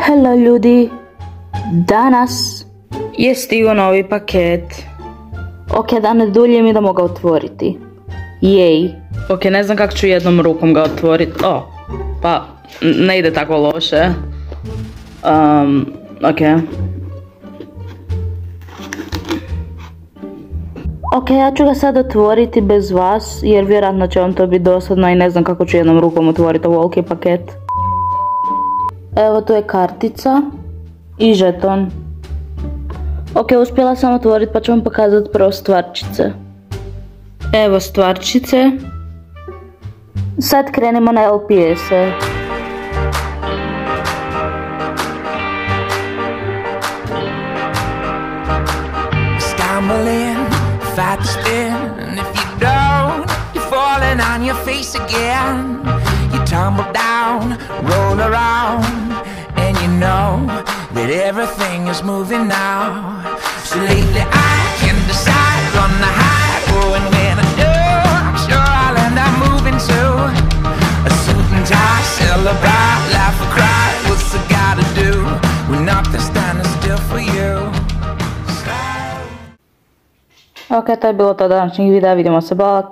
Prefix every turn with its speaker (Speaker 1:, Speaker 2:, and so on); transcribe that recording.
Speaker 1: Hello ljudi, danas je stigao novi paket. Ok, da ne duljim, idemo ga otvoriti. Jej. Ok, ne znam kako ću jednom rukom ga otvoriti. Pa ne ide tako loše. Ok. Ok, ja ću ga sad otvoriti bez vas, jer vjerojatno će vam to biti dosadno i ne znam kako ću jednom rukom otvoriti ovoliki paket. Evo, tu je kartica i žeton. Ok, uspjela sam otvoriti pa ću vam pokazati prvo stvarčice. Evo stvarčice. Sad krenemo na LPS-e.
Speaker 2: Stumbling, fight the spin, and if you don't, you're falling on your face again. You tumble down, roll around, and you know that everything is moving now. So lately I can decide on the high, oh, and when I do, I'm sure I'll end up moving to a suit and tie, celebrate, laugh or cry. What's I gotta do when nothing's standing still for you?
Speaker 1: Ok, to je bilo to današnjeg videa, vidimo se, bok.